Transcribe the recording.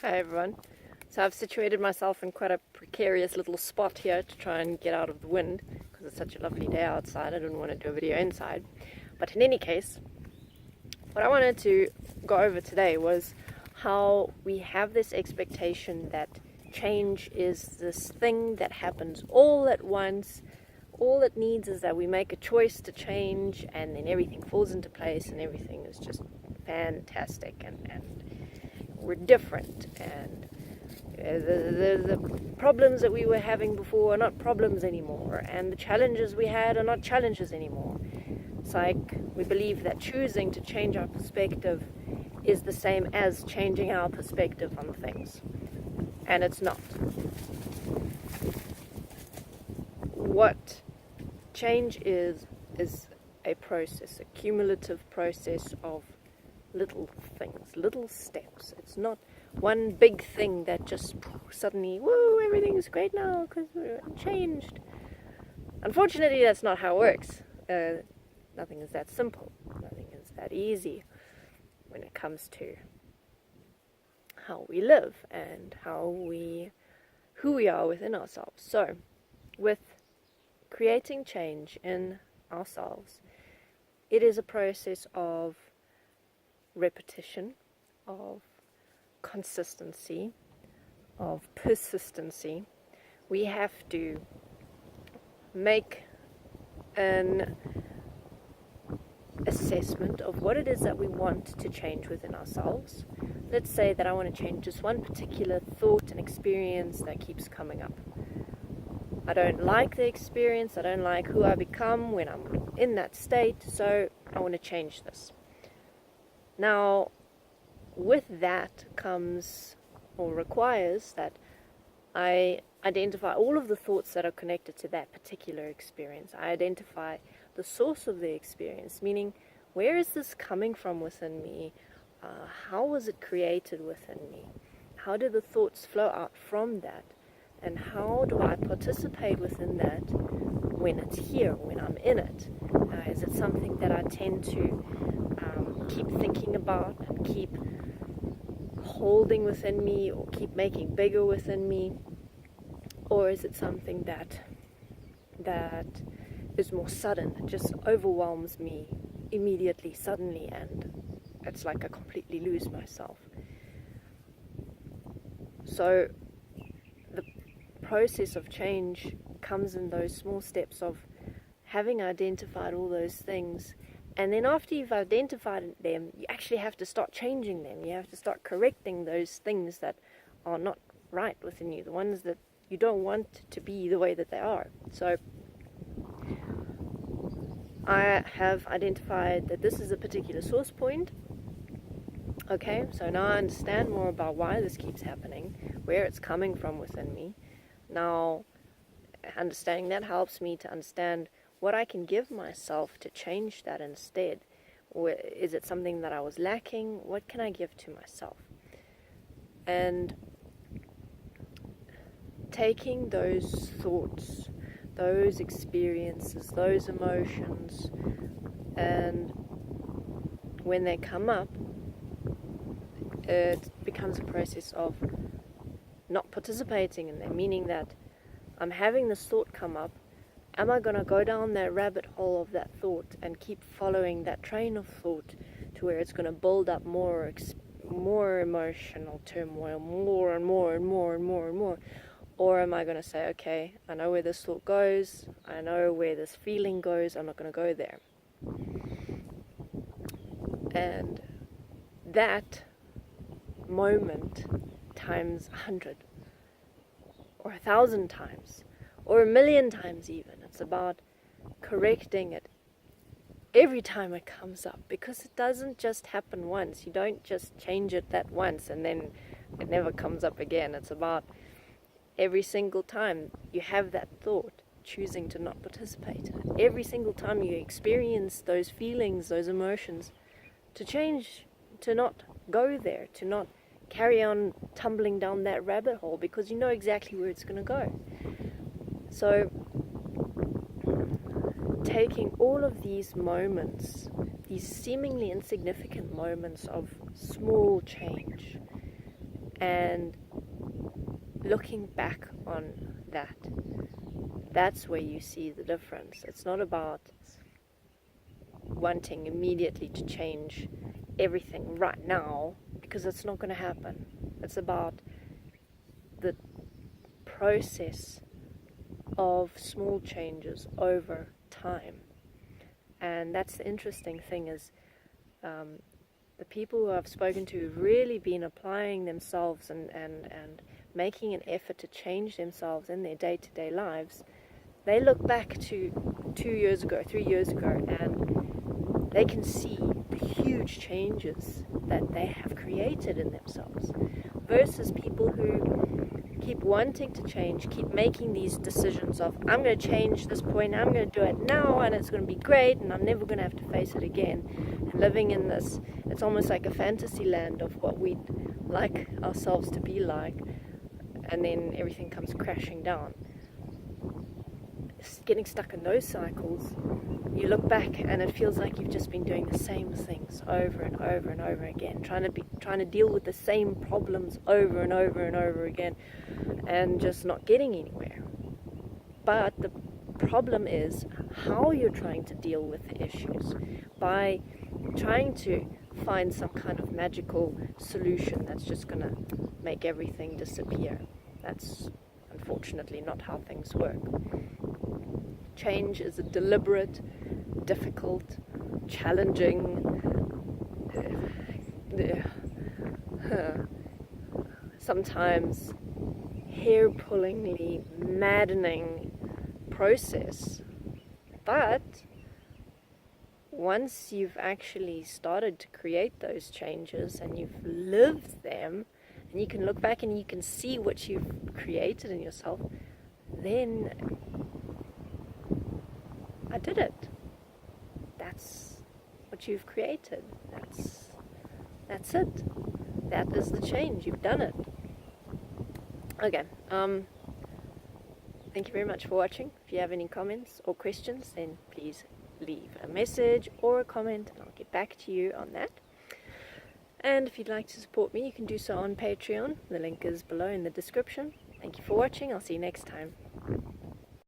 Hi everyone. So I've situated myself in quite a precarious little spot here to try and get out of the wind because it's such a lovely day outside. I didn't want to do a video inside. But in any case, what I wanted to go over today was how we have this expectation that change is this thing that happens all at once. All it needs is that we make a choice to change and then everything falls into place and everything is just fantastic and we're different, and the problems that we were having before are not problems anymore, and the challenges we had are not challenges anymore. It's like we believe that choosing to change our perspective is the same as changing our perspective on things, and it's not. What change is a process, a cumulative process of little things, little steps. It's not one big thing that just suddenly, whoa, everything's great now because we're changed. Unfortunately, that's not how it works. Nothing is that simple. Nothing is that easy when it comes to how we live and who we are within ourselves. So, with creating change in ourselves, it is a process of repetition, of consistency, of persistency. We have to make an assessment of what it is that we want to change within ourselves. Let's say that I want to change just one particular thought and experience that keeps coming up. I don't like the experience, I don't like who I become when I'm in that state, so I want to change this. Now, with that comes, or requires, that I identify all of the thoughts that are connected to that particular experience. I identify the source of the experience, meaning where is this coming from within me? How was it created within me? How do the thoughts flow out from that? And how do I participate within that when it's here, when I'm in it? Is it something that I tend to keep thinking about and keep holding within me or keep making bigger within me? Or is it something that is more sudden, it just overwhelms me immediately, suddenly, and it's like I completely lose myself? So the process of change comes in those small steps of having identified all those things. And then after you've identified them, you actually have to start changing them. You have to start correcting those things that are not right within you, the ones that you don't want to be the way that they are. So I have identified that this is a particular source point. Okay, so now I understand more about why this keeps happening, where it's coming from within me. Now, understanding that helps me to understand what I can give myself to change that instead. Or is it something that I was lacking? What can I give to myself? And taking those thoughts, those experiences, those emotions, and when they come up, it becomes a process of not participating in them, meaning that I'm having this thought come up. Am I going to go down that rabbit hole of that thought and keep following that train of thought to where it's going to build up more emotional turmoil, more and more and more and more and more? Or am I going to say, okay, I know where this thought goes, I know where this feeling goes, I'm not going to go there. And that moment times 100 or 1,000 times or 1,000,000 times even. It's about correcting it every time it comes up, because it doesn't just happen once. You don't just change it that once and then it never comes up again. It's about every single time you have that thought, choosing to not participate in it. Every single time you experience those feelings, those emotions, to change, to not go there, to not carry on tumbling down that rabbit hole, because you know exactly where it's going to go. So taking all of these moments, these seemingly insignificant moments of small change, And looking back on that, that's where you see the difference. It's not about wanting immediately to change everything right now, because it's not going to happen. It's about the process of small changes over time. And that's the interesting thing, is the people who I've spoken to have really been applying themselves and making an effort to change themselves in their day-to-day lives. They look back to 2 years ago, 3 years ago, and they can see the huge changes that they have created in themselves, versus people who keep wanting to change, keep making these decisions of, I'm going to change this point, I'm going to do it now, and it's going to be great, and I'm never going to have to face it again. And living in this, it's almost like a fantasy land of what we'd like ourselves to be like, and then everything comes crashing down. Getting stuck in those cycles, you look back and it feels like you've just been doing the same things over and over and over again, trying to deal with the same problems over and over and over again, and just not getting anywhere. But the problem is how you're trying to deal with the issues, by trying to find some kind of magical solution that's just going to make everything disappear. That's unfortunately not how things work. Change is a deliberate, difficult, challenging, sometimes hair-pullingly maddening process. But once you've actually started to create those changes and you've lived them, and you can look back and you can see what you've created in yourself, then I did it. That's what you've created. That's it. That is the change. You've done it. Okay. Thank you very much for watching. If you have any comments or questions, then please leave a message or a comment, and I'll get back to you on that. And if you'd like to support me, you can do so on Patreon. The link is below in the description. Thank you for watching. I'll see you next time.